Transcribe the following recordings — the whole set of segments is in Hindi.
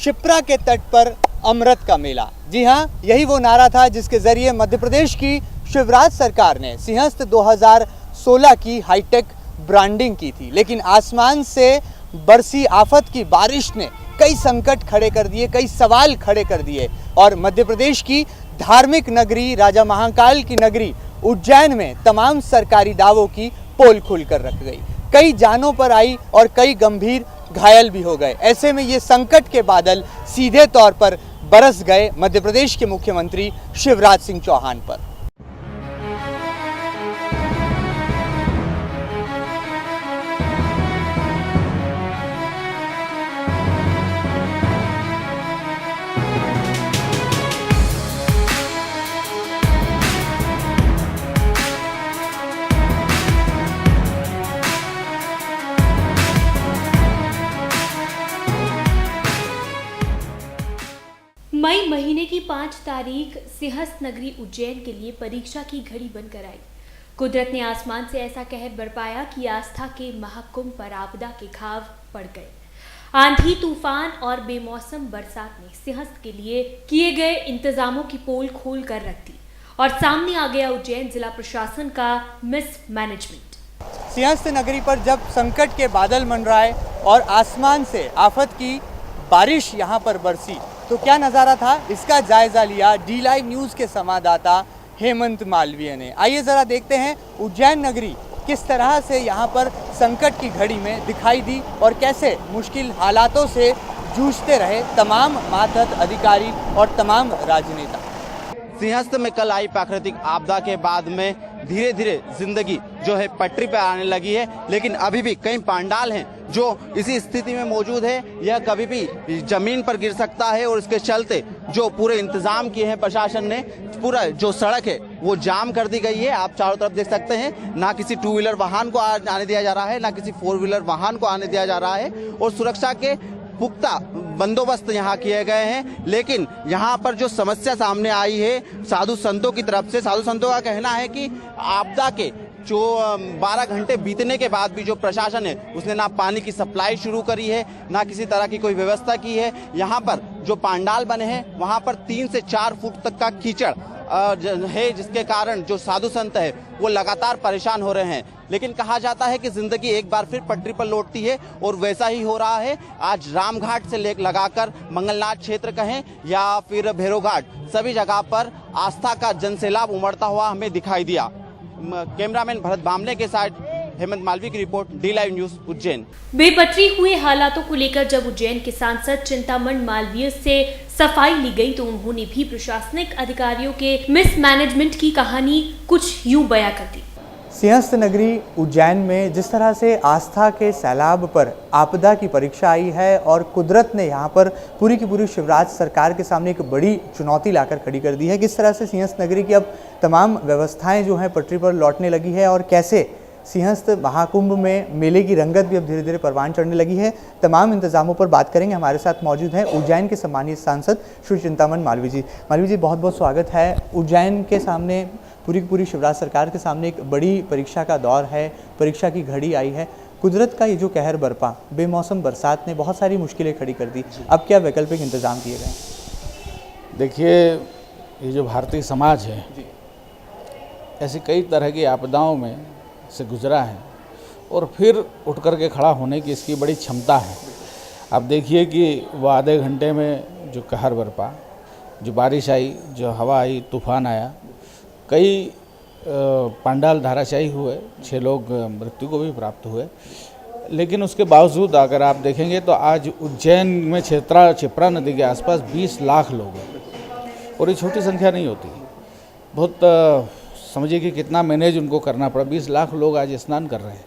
शिप्रा के तट पर अमृत का मेला। जी हाँ, यही वो नारा था जिसके जरिए मध्य प्रदेश की शिवराज सरकार ने सिंहस्थ 2016 की हाईटेक ब्रांडिंग की थी। लेकिन आसमान से बरसी आफत की बारिश ने कई संकट खड़े कर दिए, कई सवाल खड़े कर दिए और मध्य प्रदेश की धार्मिक नगरी, राजा महाकाल की नगरी उज्जैन में तमाम सरकारी दावों की पोल खुल कर रख गई। कई जानों पर आई और कई गंभीर घायल भी हो गए। ऐसे में ये संकट के बादल सीधे तौर पर बरस गए मध्य प्रदेश के मुख्यमंत्री शिवराज सिंह चौहान पर। मई महीने की 5 तारीख सिंहस्थ नगरी उज्जैन के लिए परीक्षा की घड़ी बनकर आई। कुदरत ने आसमान से ऐसा कहर बरपाया कि आस्था के महाकुंभ पर आपदा के घाव पड़ गए। आंधी, तूफान और बेमौसम बरसात ने सिंहस्थ के लिए किए गए इंतजामों की पोल खोल कर रख दी और सामने आ गया उज्जैन जिला प्रशासन का मिसमैनेजमेंट। सिंहस्थ नगरी पर जब संकट के बादल मंडराए और आसमान से आफत की बारिश यहाँ पर बरसी तो क्या नज़ारा था, इसका जायजा लिया डी लाइव न्यूज़ के संवाददाता हेमंत मालवीय ने। आइए ज़रा देखते हैं उज्जैन नगरी किस तरह से यहाँ पर संकट की घड़ी में दिखाई दी और कैसे मुश्किल हालातों से जूझते रहे तमाम मातहत अधिकारी और तमाम राजनेता। सिंहस्थ में कल आई प्राकृतिक आपदा के बाद में धीरे धीरे जिंदगी जो है पटरी पर आने लगी है, लेकिन अभी भी कई पांडाल हैं जो इसी स्थिति में मौजूद है। यह कभी भी जमीन पर गिर सकता है और इसके चलते जो पूरे इंतजाम किए हैं प्रशासन ने, पूरा जो सड़क है वो जाम कर दी गई है। आप चारों तरफ देख सकते हैं, ना किसी 2 व्हीलर वाहन को आने दिया जा रहा है, ना किसी 4 व्हीलर वाहन को आने दिया जा रहा है और सुरक्षा के पुख्ता बंदोबस्त यहाँ किए गए हैं। लेकिन यहाँ पर जो समस्या सामने आई है साधु संतों की तरफ से, साधु संतों का कहना है कि आपदा के जो 12 घंटे बीतने के बाद भी जो प्रशासन है उसने ना पानी की सप्लाई शुरू करी है, ना किसी तरह की कोई व्यवस्था की है। यहाँ पर जो पांडाल बने हैं वहाँ पर 3 से 4 फुट तक का कीचड़ है, जिसके कारण जो साधु संत है वो लगातार परेशान हो रहे हैं। लेकिन कहा जाता है कि जिंदगी एक बार फिर पटरी पर लौटती है और वैसा ही हो रहा है। आज रामघाट से लगाकर मंगलनाथ क्षेत्र कहें या फिर भैरवघाट, सभी जगह पर आस्था का जनसैलाब उमड़ता हुआ हमें दिखाई दिया। कैमरामैन भरत बामने के साथ हेमंत मालवीय की रिपोर्ट, डी लाइव न्यूज उज्जैन। बेपटरी हुए हालातों को लेकर जब उज्जैन के सांसद चिंतामण मालवीय से सफाई ली गई तो उन्होंने भी प्रशासनिक अधिकारियों के मिसमैनेजमेंट की कहानी कुछ यूं बयां कर दी। सिंहस्थ नगरी उज्जैन में जिस तरह से आस्था के सैलाब पर आपदा की परीक्षा आई है और कुदरत ने यहाँ पर पूरी की पूरी शिवराज सरकार के सामने एक बड़ी चुनौती लाकर खड़ी कर दी है। किस तरह से सिंहस्थ नगरी की अब तमाम व्यवस्थाएं जो हैं पटरी पर लौटने लगी है और कैसे सिंहस्थ महाकुंभ में मेले की रंगत भी अब धीरे धीरे परवान चढ़ने लगी है। तमाम इंतजामों पर बात करेंगे। हमारे साथ मौजूद हैं उज्जैन के सम्मानित सांसद श्री चिंतामण मालवीय जी। मालवीय जी, बहुत बहुत स्वागत है। उज्जैन के सामने पूरी की पूरी शिवराज सरकार के सामने एक बड़ी परीक्षा का दौर है, परीक्षा की घड़ी आई है। कुदरत का ये जो कहर बरपा, बेमौसम बरसात ने बहुत सारी मुश्किलें खड़ी कर दी। अब क्या वैकल्पिक इंतजाम किए गए? देखिए, ये जो भारतीय समाज है ऐसी कई तरह की आपदाओं में से गुजरा है और फिर उठ कर के खड़ा होने की इसकी बड़ी क्षमता है। आप देखिए कि वो आधे घंटे में जो कहर बरपा, जो बारिश आई, जो हवा आई, तूफान आया, कई पांडाल धराशायी हुए, 6 लोग मृत्यु को भी प्राप्त हुए। लेकिन उसके बावजूद अगर आप देखेंगे तो आज उज्जैन में क्षिप्रा नदी के आसपास 20 लाख लोग हैं और ये छोटी संख्या नहीं होती। बहुत समझिए कि कितना मैनेज उनको करना पड़ा। 20 लाख लोग आज स्नान कर रहे हैं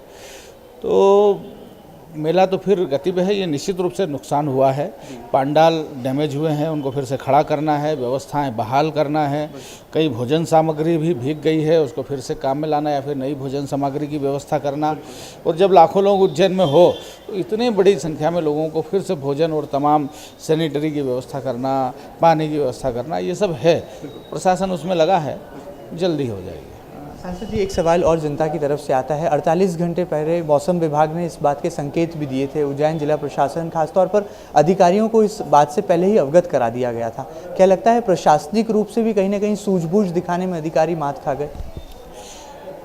तो मेला तो फिर गति पे है। ये निश्चित रूप से नुकसान हुआ है। पांडाल डैमेज हुए हैं, उनको फिर से खड़ा करना है, व्यवस्थाएं बहाल करना है। कई भोजन सामग्री भी भीग गई है, उसको फिर से काम में लाना या फिर नई भोजन सामग्री की व्यवस्था करना। और जब लाखों लोग उज्जैन में हो तो इतनी बड़ी संख्या में लोगों को फिर से भोजन और तमाम सैनिटरी की व्यवस्था करना, पानी की व्यवस्था करना, ये सब है। प्रशासन उसमें लगा है, जल्दी हो जाएगी। सांसद जी, एक सवाल और जनता की तरफ से आता है। 48 घंटे पहले मौसम विभाग ने इस बात के संकेत भी दिए थे। उज्जैन जिला प्रशासन खासतौर पर अधिकारियों को इस बात से पहले ही अवगत करा दिया गया था। क्या लगता है प्रशासनिक रूप से भी कहीं ना कहीं सूझबूझ दिखाने में अधिकारी मात खा गए?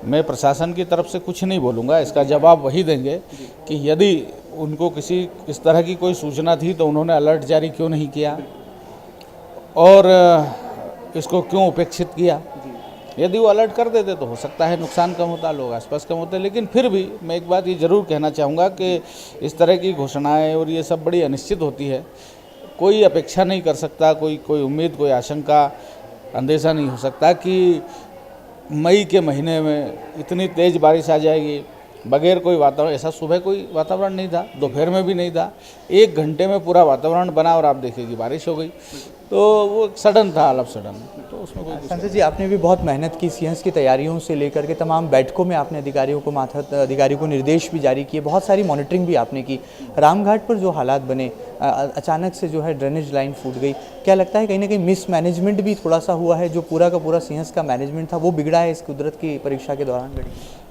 मैं प्रशासन की तरफ से कुछ नहीं बोलूँगा, इसका जवाब वही देंगे कि यदि उनको किसी इस तरह की कोई सूचना थी तो उन्होंने अलर्ट जारी क्यों नहीं किया और इसको क्यों उपेक्षित किया। यदि वो अलर्ट कर देते तो हो सकता है नुकसान कम होता, लोग आसपास कम होते। लेकिन फिर भी मैं एक बात ये ज़रूर कहना चाहूँगा कि इस तरह की घोषणाएं और ये सब बड़ी अनिश्चित होती है। कोई अपेक्षा नहीं कर सकता, कोई उम्मीद, कोई आशंका, अंदेशा नहीं हो सकता कि मई के महीने में इतनी तेज़ बारिश आ जाएगी बगैर कोई वातावरण। ऐसा सुबह कोई वातावरण नहीं था, दोपहर में भी नहीं था, 1 घंटे में पूरा वातावरण बना और आप देखिए कि बारिश हो गई। तो वो सडन था, अलग सडन, तो उसमें कोई। संजय जी, आपने भी बहुत मेहनत की, सिंहस्थ की तैयारियों से लेकर के तमाम बैठकों में आपने अधिकारियों को निर्देश भी जारी किए, बहुत सारी मॉनिटरिंग भी आपने की। रामघाट पर जो हालात बने, अचानक से जो है ड्रेनेज लाइन फूट गई, क्या लगता है कहीं ना कहीं मिसमैनेजमेंट भी थोड़ा सा हुआ है? जो पूरा का पूरा सिंहस्थ का मैनेजमेंट था वो बिगड़ा है इस कुदरत की परीक्षा के दौरान?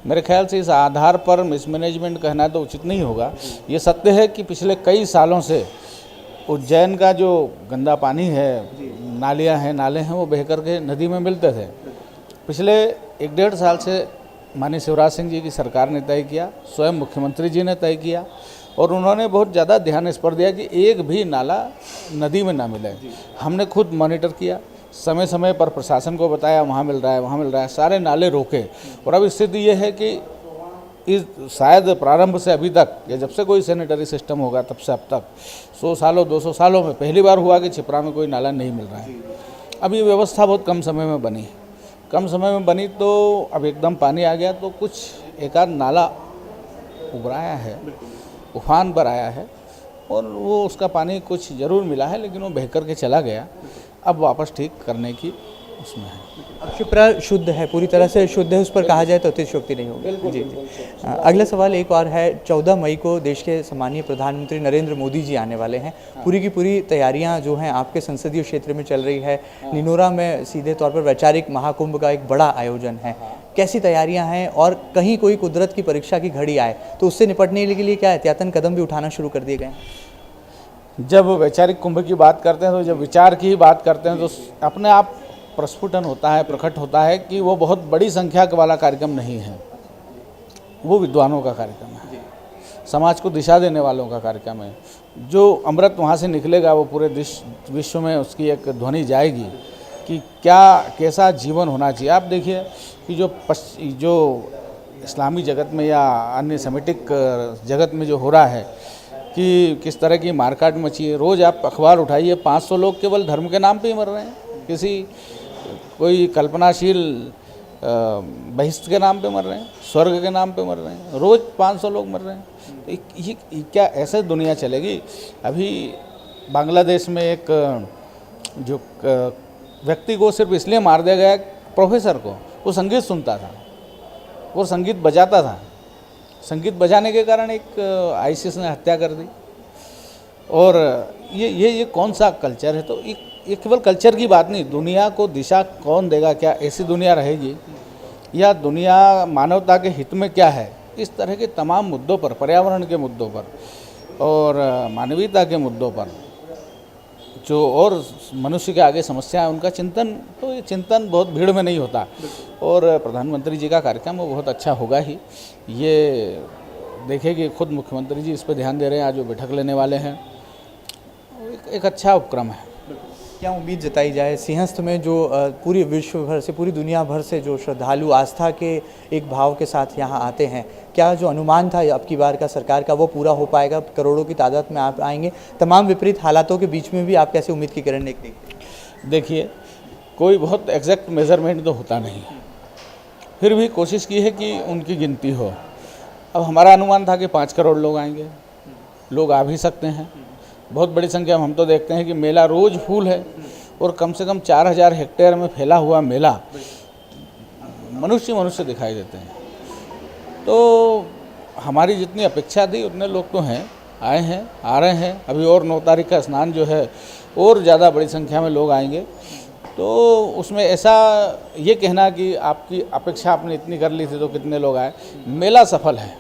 मेरे ख्याल से इस आधार पर मिसमैनेजमेंट कहना तो उचित नहीं होगा। ये सत्य है कि पिछले कई सालों से उज्जैन का जो गंदा पानी है, नालियाँ हैं, नाले हैं, वो बह कर के नदी में मिलते थे। पिछले 1-1.5 साल से माननीय शिवराज सिंह जी की सरकार ने तय किया, स्वयं मुख्यमंत्री जी ने तय किया और उन्होंने बहुत ज़्यादा ध्यान इस पर दिया कि एक भी नाला नदी में ना मिले। हमने खुद मॉनिटर किया, समय समय पर प्रशासन को बताया वहाँ मिल रहा है, वहाँ मिल रहा है, सारे नाले रोके। और अब स्थिति ये है कि इस शायद प्रारंभ से अभी तक, या जब से कोई सैनिटरी सिस्टम होगा तब से अब तक 100 सालों 200 सालों में पहली बार हुआ कि छिपरा में कोई नाला नहीं मिल रहा है। अब ये व्यवस्था बहुत कम समय में बनी, तो अब एकदम पानी आ गया तो कुछ एक आध नाला उभराया है, उफान पर आया है और वो उसका पानी कुछ ज़रूर मिला है, लेकिन वो बह कर के चला गया। अब वापस ठीक करने की उसमें है। अब शिप्रा शुद्ध है, पूरी तरह से शुद्ध है, उस पर कहा जाए तो अतिशयोक्ति नहीं होगी। जी जी। अगला सवाल एक और है। 14 मई को देश के सम्मानीय प्रधानमंत्री नरेंद्र मोदी जी आने वाले हैं। पूरी की पूरी तैयारियां जो हैं आपके संसदीय क्षेत्र में चल रही है। निनोरा में सीधे तौर पर वैचारिक महाकुंभ का एक बड़ा आयोजन है। कैसी तैयारियां हैं और कहीं कोई कुदरत की परीक्षा की घड़ी आए तो उससे निपटने के लिए क्या एहतियातन कदम भी उठाना शुरू कर दिए गए? जब वैचारिक कुंभ की बात करते हैं, तो जब विचार की ही बात करते हैं, तो अपने आप प्रस्फुटन होता है, प्रकट होता है कि वो बहुत बड़ी संख्या वाला कार्यक्रम नहीं है। वो विद्वानों का कार्यक्रम है, समाज को दिशा देने वालों का कार्यक्रम है। जो अमृत वहाँ से निकलेगा वो पूरे विश्व में उसकी एक ध्वनि जाएगी कि कैसा जीवन होना चाहिए। आप देखिए कि जो इस्लामी जगत में या अन्य सेमिटिक जगत में जो हो रहा है कि किस तरह की मारकाट मची है। रोज़ आप अखबार उठाइए, 500 लोग केवल धर्म के नाम पे ही मर रहे हैं, कोई कल्पनाशील बहिष्ठ के नाम पे मर रहे हैं, स्वर्ग के नाम पे मर रहे हैं, रोज़ 500 लोग मर रहे हैं। तो ये क्या ऐसे दुनिया चलेगी? अभी बांग्लादेश में एक जो व्यक्ति को सिर्फ इसलिए मार दिया गया, प्रोफेसर को, वो संगीत सुनता था, वो संगीत बजाता था, संगीत बजाने के कारण एक आईसिस ने हत्या कर दी। और ये कौन सा कल्चर है? तो ये केवल कल्चर की बात नहीं, दुनिया को दिशा कौन देगा? क्या ऐसी दुनिया रहेगी या दुनिया मानवता के हित में क्या है? इस तरह के तमाम मुद्दों पर, पर्यावरण के मुद्दों पर और मानवीयता के मुद्दों पर जो और मनुष्य के आगे समस्या है उनका चिंतन, तो ये चिंतन बहुत भीड़ में नहीं होता। और प्रधानमंत्री जी का कार्यक्रम वो बहुत अच्छा होगा ही। ये देखिए कि खुद मुख्यमंत्री जी इस पर ध्यान दे रहे हैं, आज वो बैठक लेने वाले हैं। एक अच्छा उपक्रम है। क्या उम्मीद जताई जाए सिंहस्थ में जो पूरी विश्व भर से, पूरी दुनिया भर से जो श्रद्धालु आस्था के एक भाव के साथ यहाँ आते हैं, क्या जो अनुमान था अब की बार का सरकार का वो पूरा हो पाएगा? करोड़ों की तादाद में आप आएंगे, तमाम विपरीत हालातों के बीच में भी आप कैसे उम्मीद की किरण देखते हैं? देखिए, कोई बहुत एग्जैक्ट मेज़रमेंट तो होता नहीं, फिर भी कोशिश की है कि उनकी गिनती हो। अब हमारा अनुमान था कि 5 करोड़ लोग आएंगे, लोग आ भी सकते हैं, बहुत बड़ी संख्या में। हम तो देखते हैं कि मेला रोज़ फूल है और कम से कम 4000 हेक्टेयर में फैला हुआ मेला, मनुष्य दिखाई देते हैं। तो हमारी जितनी अपेक्षा थी उतने लोग तो हैं, आए हैं, आ रहे हैं। अभी और 9 तारीख का स्नान जो है और ज़्यादा बड़ी संख्या में लोग आएंगे। तो उसमें ऐसा ये कहना कि आपकी अपेक्षा आपने इतनी कर ली थी तो कितने लोग आए, मेला सफल है।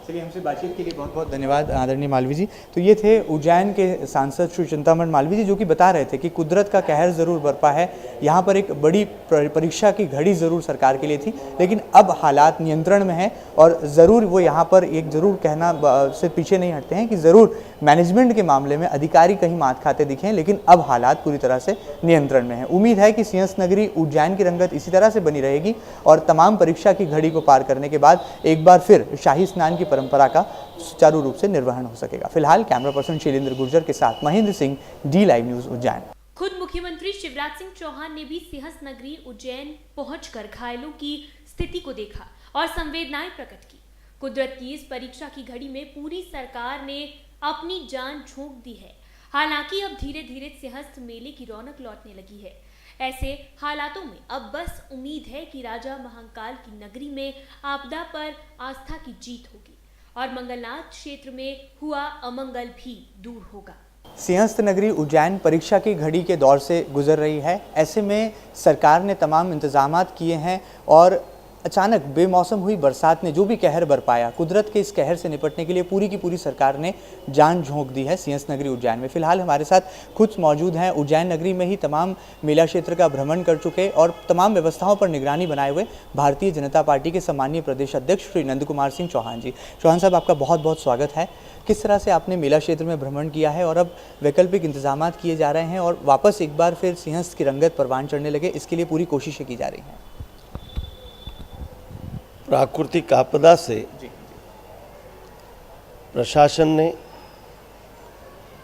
चलिए, हमसे बातचीत के लिए बहुत बहुत धन्यवाद आदरणीय मालवीय जी। तो ये थे उज्जैन के सांसद श्री चिंतामण मालवीय जी, जो कि बता रहे थे कि कुदरत का कहर ज़रूर बरपा है, यहाँ पर एक बड़ी परीक्षा की घड़ी ज़रूर सरकार के लिए थी, लेकिन अब हालात नियंत्रण में हैं और ज़रूर वो यहाँ पर एक ज़रूर कहना से पीछे नहीं हटते हैं कि ज़रूर मैनेजमेंट के मामले में अधिकारी कहीं मात खाते दिखे, लेकिन अब हालात पूरी तरह से नियंत्रण में हैं। उम्मीद है कि सिंहस्थ नगरी उज्जैन की रंगत इसी तरह से बनी रहेगी और तमाम परीक्षा की घड़ी को पार करने के बाद एक बार फिर शाही स्नान की परंपरा का सुचारू रूप से निर्वहन हो सकेगा। फिलहाल कैमरा पर्सन शैलेंद्र गुर्जर के साथ Mahendra Singh, D live news Ujjain. खुद मुख्यमंत्री शिवराज सिंह चौहान ने भी सिंहस्थ नगरी उज्जैन पहुंचकर घायलों की स्थिति को देखा और संवेदनाएं प्रकट की। कुदरत की इस परीक्षा की घड़ी में पूरी सरकार ने अपनी जान झोंक दी है। हालांकि अब धीरे धीरे सिंहस्थ मेले की रौनक लौटने लगी है। ऐसे हालातों में अब बस उम्मीद है कि राजा महाकाल की नगरी में आपदा पर आस्था की जीत होगी और मंगलनाथ क्षेत्र में हुआ अमंगल भी दूर होगा। सिंहस्थ नगरी उज्जैन परीक्षा की घड़ी के दौर से गुजर रही है। ऐसे में सरकार ने तमाम इंतजामात किए हैं और अचानक बेमौसम हुई बरसात ने जो भी कहर बरपाया, कुदरत के इस कहर से निपटने के लिए पूरी की पूरी सरकार ने जान झोंक दी है सिंहस्थ नगरी उज्जैन में। फिलहाल हमारे साथ खुद मौजूद हैं उज्जैन नगरी में ही तमाम मेला क्षेत्र का भ्रमण कर चुके और तमाम व्यवस्थाओं पर निगरानी बनाए हुए भारतीय जनता पार्टी के सम्मानीय प्रदेश अध्यक्ष श्री नंद कुमार सिंह चौहान जी। चौहान साहब, आपका बहुत बहुत स्वागत है। किस तरह से आपने मेला क्षेत्र में भ्रमण किया है और अब वैकल्पिक इंतजाम किए जा रहे हैं और वापस एक बार फिर सिंहस्थ की रंगत परवान चढ़ने लगे, इसके लिए पूरी कोशिशें की जा रही हैं? प्राकृतिक आपदा से प्रशासन ने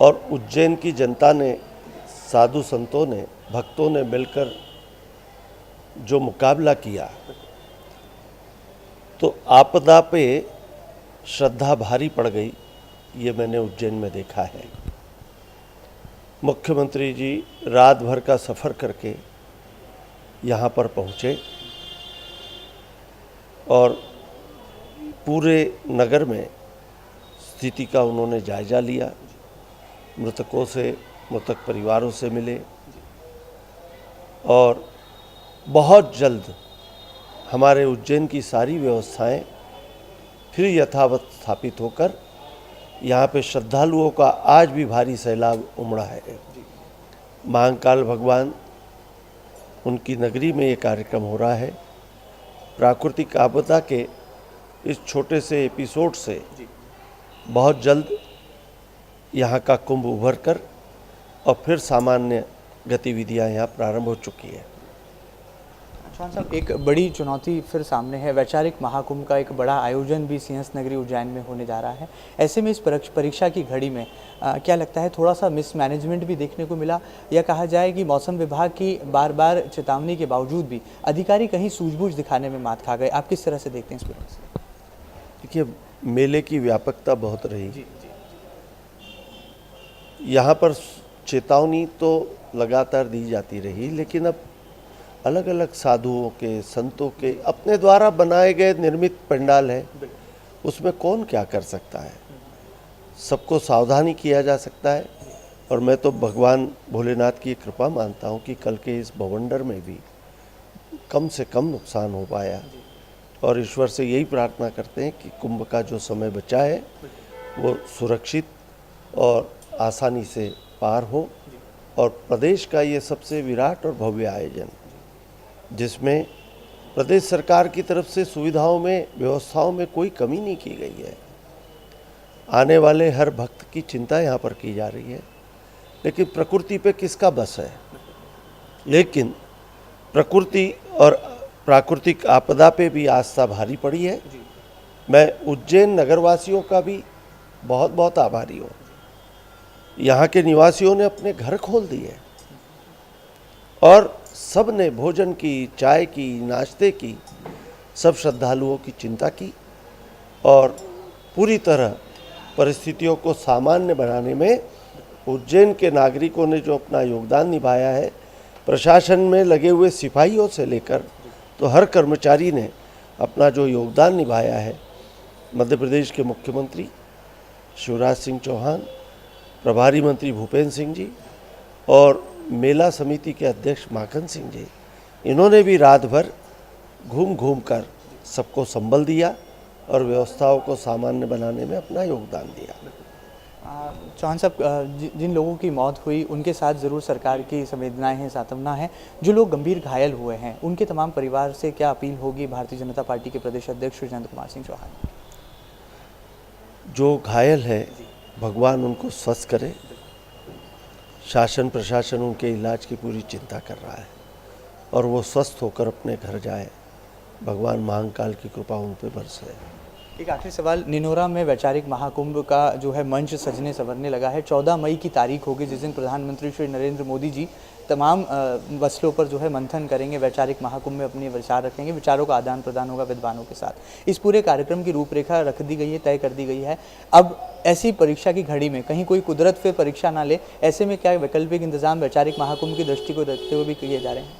और उज्जैन की जनता ने, साधु संतों ने, भक्तों ने मिलकर जो मुकाबला किया, तो आपदा पे श्रद्धा भारी पड़ गई, ये मैंने उज्जैन में देखा है। मुख्यमंत्री जी रात भर का सफ़र करके यहाँ पर पहुँचे और पूरे नगर में स्थिति का उन्होंने जायजा लिया, मृतकों से, मृतक परिवारों से मिले और बहुत जल्द हमारे उज्जैन की सारी व्यवस्थाएं फिर यथावत स्थापित होकर यहाँ पे श्रद्धालुओं का आज भी भारी सैलाब उमड़ा है। महाकाल भगवान, उनकी नगरी में ये कार्यक्रम हो रहा है। प्राकृतिक आपदा के इस छोटे से एपिसोड से बहुत जल्द यहाँ का कुंभ उभर कर और फिर सामान्य गतिविधियाँ यहाँ प्रारंभ हो चुकी है। चौहान साहब, एक बड़ी चुनौती फिर सामने है। वैचारिक महाकुंभ का एक बड़ा आयोजन भी सिंहस्थ नगरी उज्जैन में होने जा रहा है। ऐसे में इस परीक्षा की घड़ी में क्या लगता है, थोड़ा सा मिसमैनेजमेंट भी देखने को मिला, या कहा जाए कि मौसम विभाग की बार बार चेतावनी के बावजूद भी अधिकारी कहीं सूझबूझ दिखाने में मात खा गए? आप किस तरह से देखते हैं इस पर? देखिए, मेले की व्यापकता बहुत रही। यहाँ पर चेतावनी तो लगातार दी जाती रही, लेकिन अब अलग अलग साधुओं के, संतों के अपने द्वारा बनाए गए निर्मित पंडाल है, उसमें कौन क्या कर सकता है। सबको सावधानी किया जा सकता है और मैं तो भगवान भोलेनाथ की कृपा मानता हूँ कि कल के इस बवंडर में भी कम से कम नुकसान हो पाया और ईश्वर से यही प्रार्थना करते हैं कि कुंभ का जो समय बचा है वो सुरक्षित और आसानी से पार हो और प्रदेश का ये सबसे विराट और भव्य आयोजन, जिसमें प्रदेश सरकार की तरफ से सुविधाओं में, व्यवस्थाओं में कोई कमी नहीं की गई है। आने वाले हर भक्त की चिंता यहाँ पर की जा रही है, लेकिन प्रकृति पे किसका बस है। लेकिन प्रकृति और प्राकृतिक आपदा पे भी आस्था भारी पड़ी है। मैं उज्जैन नगरवासियों का भी बहुत बहुत आभारी हूँ। यहाँ के निवासियों ने अपने घर खोल दिए और सब ने भोजन की, चाय की, नाश्ते की, सब श्रद्धालुओं की चिंता की और पूरी तरह परिस्थितियों को सामान्य बनाने में उज्जैन के नागरिकों ने जो अपना योगदान निभाया है, प्रशासन में लगे हुए सिपाहियों से लेकर तो हर कर्मचारी ने अपना जो योगदान निभाया है। मध्य प्रदेश के मुख्यमंत्री शिवराज सिंह चौहान, प्रभारी मंत्री भूपेंद्र सिंह जी और मेला समिति के अध्यक्ष माखन सिंह जी, इन्होंने भी रात भर घूम घूम कर सबको संबल दिया और व्यवस्थाओं को सामान्य बनाने में अपना योगदान दिया। चौहान साहब, जिन लोगों की मौत हुई उनके साथ ज़रूर सरकार की संवेदनाएं हैं, सांत्वना है। जो लोग गंभीर घायल हुए हैं उनके तमाम परिवार से क्या अपील होगी भारतीय जनता पार्टी के प्रदेश अध्यक्ष नरेंद्र कुमार सिंह चौहान? जो घायल है भगवान उनको स्वस्थ करे। शासन प्रशासन उनके इलाज की पूरी चिंता कर रहा है और वो स्वस्थ होकर अपने घर जाए। भगवान महाकाल की कृपा उन पर बरसे। एक आखिरी सवाल, निनोरा में वैचारिक महाकुंभ का जो है मंच सजने संवरने लगा है। 14 मई की तारीख होगी जिस दिन प्रधानमंत्री श्री नरेंद्र मोदी जी तमाम मसलों पर जो है मंथन करेंगे, वैचारिक महाकुंभ में अपने विचार रखेंगे, विचारों का आदान प्रदान होगा विद्वानों के साथ। इस पूरे कार्यक्रम की रूपरेखा रख दी गई है, तय कर दी गई है। अब ऐसी परीक्षा की घड़ी में कहीं कोई कुदरत फिर परीक्षा ना ले, ऐसे में क्या वैकल्पिक इंतजाम वैचारिक महाकुंभ की दृष्टि को रखते हुए भी किए जा रहे हैं?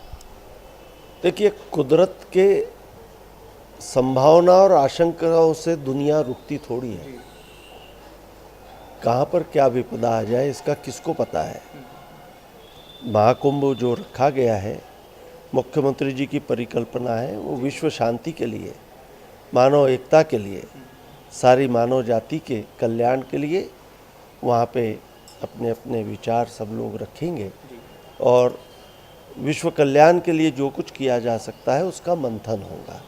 देखिए, कुदरत के संभावना और आशंकाओं से दुनिया रुकती थोड़ी है। कहाँ पर क्या विपदा आ जाए इसका किसको पता है। महाकुंभ जो रखा गया है, मुख्यमंत्री जी की परिकल्पना है, वो विश्व शांति के लिए, मानव एकता के लिए, सारी मानव जाति के कल्याण के लिए वहाँ पे अपने अपने विचार सब लोग रखेंगे और विश्व कल्याण के लिए जो कुछ किया जा सकता है उसका मंथन होगा।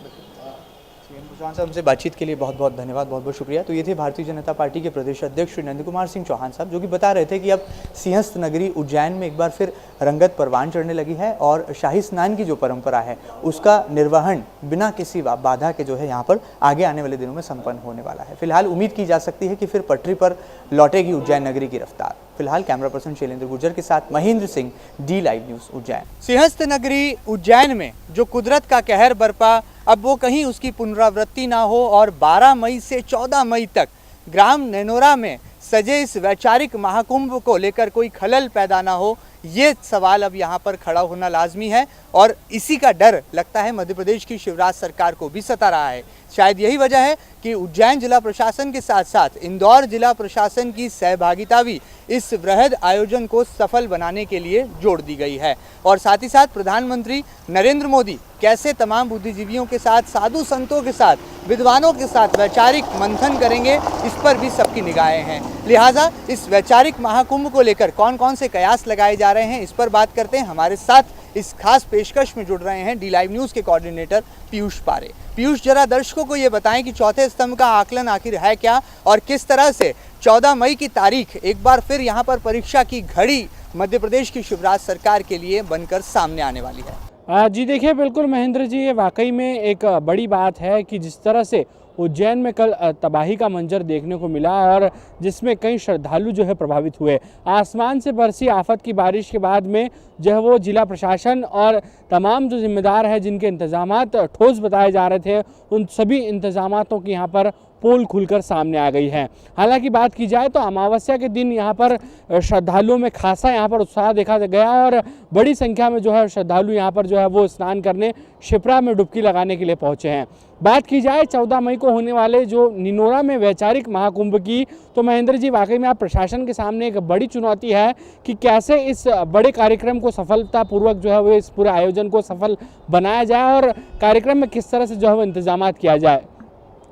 चौहान साहब से बातचीत के लिए बहुत बहुत धन्यवाद, बहुत बहुत शुक्रिया। तो ये थे भारतीय जनता पार्टी के प्रदेश अध्यक्ष श्री नरेंद्र कुमार सिंह चौहान साहब, जो कि बता रहे थे कि अब सिंहस्थ नगरी उज्जैन में एक बार फिर रंगत परवान चढ़ने लगी है और शाही स्नान की जो परंपरा है उसका निर्वहन बिना किसी बाधा के जो है यहाँ पर आगे आने वाले दिनों में संपन्न होने वाला है। फिलहाल उम्मीद की जा सकती है कि फिर पटरी पर लौटेगी उज्जैन नगरी की रफ्तार। फिलहाल कैमरा पर्सन शैलेंद्र गुर्जर के साथ Mahendra Singh, D live news Ujjain. Simhastha नगरी उज्जैन में जो कुदरत का कहर बरपा, अब वो कहीं उसकी पुनरावृत्ति ना हो और 12 मई से 14 मई तक ग्राम नैनोरा में सजे इस वैचारिक महाकुंभ को लेकर कोई खलल पैदा ना हो, ये सवाल अब यहाँ पर खड़ा होना लाजमी है और इसी का डर लगता है मध्य प्रदेश की शिवराज सरकार को भी सता रहा है। शायद यही वजह है कि उज्जैन जिला प्रशासन के साथ साथ इंदौर जिला प्रशासन की सहभागिता भी इस वृहद आयोजन को सफल बनाने के लिए जोड़ दी गई है और साथ ही साथ प्रधानमंत्री नरेंद्र मोदी कैसे तमाम बुद्धिजीवियों के साथ, साधु संतों के साथ, विद्वानों के साथ वैचारिक मंथन करेंगे, इस पर भी सबकी निगाहें हैं। लिहाजा इस वैचारिक महाकुंभ को लेकर कौन कौन से कयास लगाए जा रहे हैं, इस पर बात करते हैं। हमारे साथ इस खास पेशकश में जुड़ रहे हैं डी लाइव न्यूज़ के कोऑर्डिनेटर पीयूष पारे। पीयूष, जरा दर्शकों को ये बताएं कि चौथे स्तंभ का आकलन आखिर है क्या और किस तरह से 14 मई की तारीख एक बार फिर यहाँ पर परीक्षा की घड़ी मध्य प्रदेश की शिवराज सरकार के लिए बनकर सामने आने वाली है। जी देखिए, बिल्कुल महेंद्र जी, ये वाकई में एक बड़ी बात है कि जिस तरह से उज्जैन में कल तबाही का मंजर देखने को मिला और जिसमें कई श्रद्धालु जो है प्रभावित हुए। आसमान से बरसी आफत की बारिश के बाद में जो है वो जिला प्रशासन और तमाम जो जिम्मेदार है जिनके इंतजामात ठोस बताए जा रहे थे, उन सभी इंतजामातों की यहाँ पर पोल खुलकर सामने आ गई है। हालांकि बात की जाए तो अमावस्या के दिन यहाँ पर श्रद्धालुओं में खासा यहाँ पर उत्साह देखा गया और बड़ी संख्या में जो है श्रद्धालु यहाँ पर जो है वो स्नान करने क्षिप्रा में डुबकी लगाने के लिए पहुँचे हैं। बात की जाए 14 मई को होने वाले जो निनोरा में वैचारिक महाकुंभ की, तो महेंद्र जी वाकई में आप प्रशासन के सामने एक बड़ी चुनौती है कि कैसे इस बड़े कार्यक्रम को सफलतापूर्वक जो है वो इस पूरे आयोजन को सफल बनाया जाए और कार्यक्रम में किस तरह से जो है वो इंतजामात किया जाए।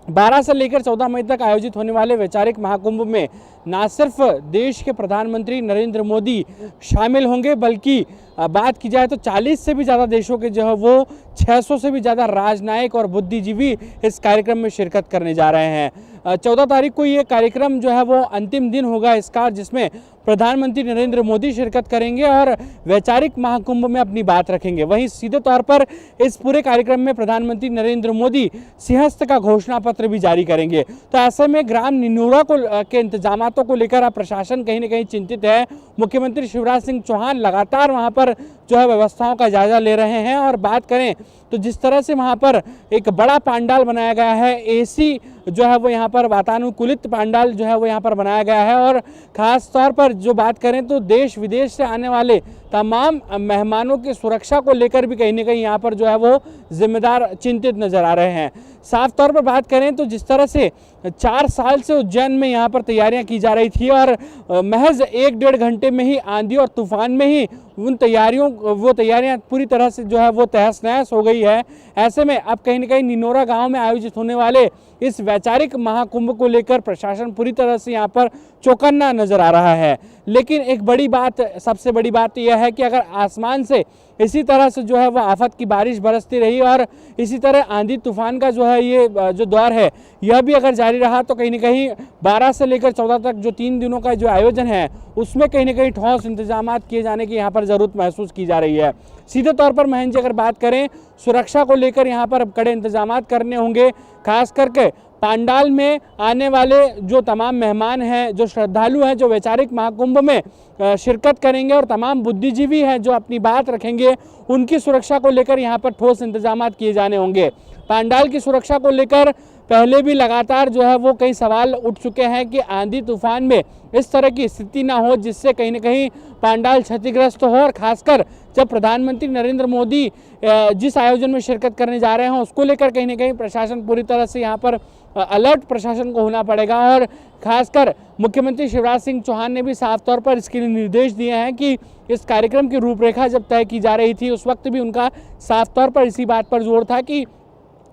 12 से लेकर 14 मई तक आयोजित होने वाले वैचारिक महाकुंभ में न सिर्फ देश के प्रधानमंत्री नरेंद्र मोदी शामिल होंगे, बल्कि बात की जाए तो 40 से भी ज़्यादा देशों के जो है वो 600 से भी ज़्यादा राजनयिक और बुद्धिजीवी इस कार्यक्रम में शिरकत करने जा रहे हैं। 14 तारीख को ये कार्यक्रम जो है वो अंतिम दिन होगा इसका, जिसमें प्रधानमंत्री नरेंद्र मोदी शिरकत करेंगे और वैचारिक महाकुंभ में अपनी बात रखेंगे। वहीं सीधे तौर पर इस पूरे कार्यक्रम में प्रधानमंत्री नरेंद्र मोदी सिंहस्थ का घोषणा पत्र भी जारी करेंगे। तो ऐसे में ग्राम निनोरा के इंतजामातों को लेकर अब प्रशासन कहीं न कहीं चिंतित है। मुख्यमंत्री शिवराज सिंह चौहान लगातार वहाँ पर जो है व्यवस्थाओं का जायजा ले रहे हैं और बात करें तो जिस तरह से वहाँ पर एक बड़ा पंडाल बनाया गया है, एसी जो है वो यहाँ पर वातानुकूलित पंडाल जो है वो यहाँ पर बनाया गया है और ख़ास तौर पर जो बात करें तो देश विदेश से आने वाले तमाम मेहमानों की सुरक्षा को लेकर भी कहीं ना कहीं यहाँ पर जो है वो जिम्मेदार चिंतित नज़र आ रहे हैं। साफ तौर पर बात करें तो जिस तरह से 4 साल से उज्जैन में यहाँ पर तैयारियाँ की जा रही थी और महज 1-1.5 घंटे में ही आंधी और तूफान में ही वो तैयारियां पूरी तरह से जो है वो तहस नहस हो गई है। ऐसे में अब कहीं न कहीं निनोरा गांव में आयोजित होने वाले इस वैचारिक महाकुंभ को लेकर प्रशासन पूरी तरह से यहाँ पर चौकन्ना नजर आ रहा है। लेकिन एक बड़ी बात, सबसे बड़ी बात यह है कि अगर आसमान से इसी तरह से जो है वह आफत की बारिश बरसती रही और इसी तरह आंधी तूफान का जो है ये जो दौर है यह भी अगर जारी रहा तो कहीं न कहीं 12 से लेकर 14 तक जो 3 दिनों का जो आयोजन है उसमें कहीं न कहीं ठोस इंतजामात किए जाने की यहाँ पर ज़रूरत महसूस की जा रही है। सीधे तौर पर महेंद्र जी अगर बात करें, सुरक्षा को लेकर यहाँ पर कड़े इंतजामात करने होंगे। खास करके पंडाल में आने वाले जो तमाम मेहमान हैं, जो श्रद्धालु हैं, जो वैचारिक महाकुंभ में शिरकत करेंगे और तमाम बुद्धिजीवी हैं जो अपनी बात रखेंगे, उनकी सुरक्षा को लेकर यहाँ पर ठोस इंतजामात किए जाने होंगे। पंडाल की सुरक्षा को लेकर पहले भी लगातार जो है वो कई सवाल उठ चुके हैं कि आंधी तूफान में इस तरह की स्थिति ना हो जिससे कहीं न कहीं पंडाल क्षतिग्रस्त हो। और खासकर जब प्रधानमंत्री नरेंद्र मोदी जिस आयोजन में शिरकत करने जा रहे हैं उसको लेकर कहीं न कहीं प्रशासन पूरी तरह से यहाँ पर अलर्ट प्रशासन को होना पड़ेगा। और खासकर मुख्यमंत्री शिवराज सिंह चौहान ने भी साफ तौर पर इसके लिए निर्देश दिए हैं कि इस कार्यक्रम की रूपरेखा जब तय की जा रही थी उस वक्त भी उनका साफ तौर पर इसी बात पर जोर था कि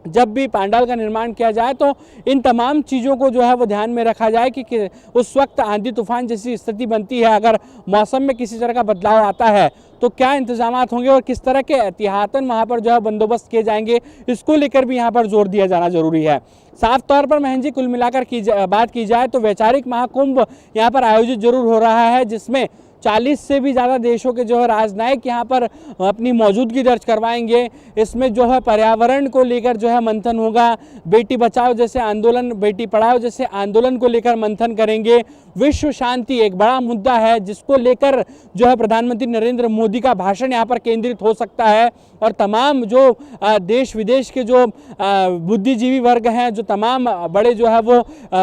जब भी पंडाल का निर्माण किया जाए तो इन तमाम चीज़ों को जो है वो ध्यान में रखा जाए कि उस वक्त आंधी तूफान जैसी स्थिति बनती है, अगर मौसम में किसी तरह का बदलाव आता है तो क्या इंतजामात होंगे और किस तरह के एहतियातन वहाँ पर जो है बंदोबस्त किए जाएंगे, इसको लेकर भी यहाँ पर जोर दिया जाना जरूरी है। साफ तौर पर महेंद्र जी कुल मिलाकर बात की जाए तो वैचारिक महाकुंभ यहाँ पर आयोजित जरूर हो रहा है जिसमें 40 से भी ज़्यादा देशों के जो है राजनयिक यहाँ पर अपनी मौजूदगी दर्ज करवाएंगे। इसमें जो है पर्यावरण को लेकर जो है मंथन होगा, बेटी बचाओ जैसे आंदोलन, बेटी पढ़ाओ जैसे आंदोलन को लेकर मंथन करेंगे। विश्व शांति एक बड़ा मुद्दा है जिसको लेकर जो है प्रधानमंत्री नरेंद्र मोदी का भाषण यहाँ पर केंद्रित हो सकता है और तमाम जो देश विदेश के जो बुद्धिजीवी वर्ग हैं, जो तमाम बड़े जो है वो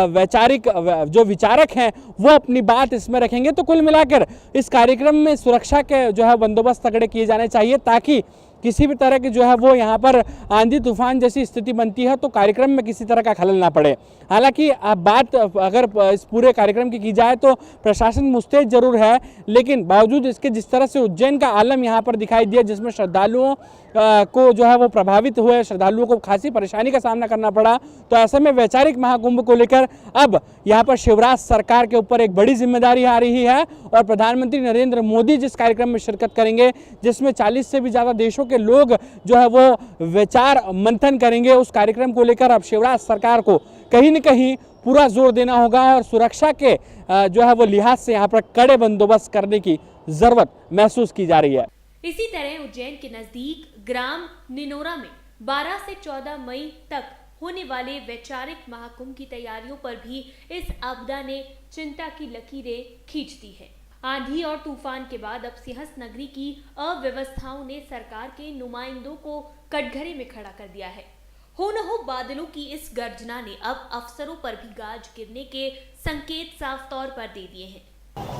वैचारिक जो विचारक हैं वो अपनी बात इसमें रखेंगे। तो कुल मिलाकर इस कार्यक्रम में सुरक्षा के जो है बंदोबस्त तगड़े किए जाने चाहिए ताकि किसी भी तरह की जो है वो यहाँ पर आंधी तूफान जैसी स्थिति बनती है तो कार्यक्रम में किसी तरह का खलल ना पड़े। हालांकि अब बात अगर इस पूरे कार्यक्रम की जाए तो प्रशासन मुस्तैद जरूर है, लेकिन बावजूद इसके जिस तरह से उज्जैन का आलम यहाँ पर दिखाई दिया जिसमें श्रद्धालुओं को जो है वो प्रभावित हुए, श्रद्धालुओं को खासी परेशानी का सामना करना पड़ा, तो ऐसे में वैचारिक महाकुंभ को लेकर अब यहाँ पर शिवराज सरकार के ऊपर एक बड़ी जिम्मेदारी आ रही है और प्रधानमंत्री नरेंद्र मोदी जिस कार्यक्रम में शिरकत करेंगे जिसमें 40 से भी ज़्यादा देशों के लोग जो है वो विचार मंथन करेंगे, उस कार्यक्रम को लेकर अब शिवराज सरकार को कहीं न कहीं पूरा जोर देना होगा और सुरक्षा के जो है वो लिहाज से यहाँ पर कड़े बंदोबस्त करने की जरूरत महसूस की जा रही है। इसी तरह उज्जैन के नजदीक ग्राम निनोरा में 12 से 14 मई तक होने वाले वैचारिक महाकुंभ की तैयारियों पर भी इस आपदा ने चिंता की लकीरें खींच दी है। आंधी और तूफान के बाद अब सिंहस्थ नगरी की अव्यवस्थाओं ने सरकार के नुमाइंदों को कटघरे में खड़ा कर दिया है। हो न हो बादलों की इस गर्जना ने अब अफसरों पर भी गाज गिरने के संकेत साफ तौर पर दे दिए हैं।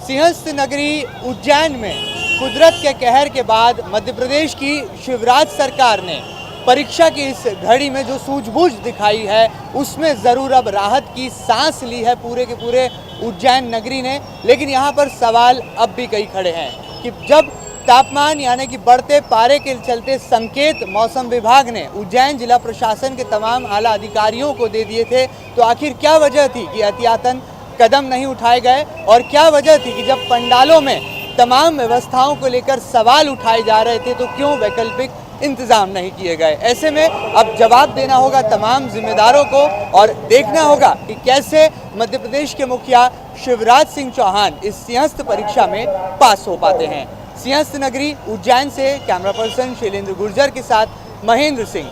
सिंहस्थ नगरी उज्जैन में कुदरत के कहर के बाद मध्य प्रदेश की शिवराज सरकार ने परीक्षा की इस घड़ी में जो सूझबूझ दिखाई है उसमें ज़रूर अब राहत की सांस ली है पूरे के पूरे उज्जैन नगरी ने। लेकिन यहाँ पर सवाल अब भी कई खड़े हैं कि जब तापमान यानी कि बढ़ते पारे के चलते संकेत मौसम विभाग ने उज्जैन जिला प्रशासन के तमाम आला अधिकारियों को दे दिए थे तो आखिर क्या वजह थी कि एहतियातन कदम नहीं उठाए गए और क्या वजह थी कि जब पंडालों में तमाम व्यवस्थाओं को लेकर सवाल उठाए जा रहे थे तो क्यों वैकल्पिक इंतजाम नहीं किए गए। ऐसे में अब जवाब देना होगा तमाम जिम्मेदारों को और देखना होगा कि कैसे मध्य प्रदेश के मुखिया शिवराज सिंह चौहान इस सिंहस्थ परीक्षा में पास हो पाते हैं। सिंहस्थ नगरी उज्जैन से कैमरा पर्सन शैलेंद्र गुर्जर के साथ महेंद्र सिंह,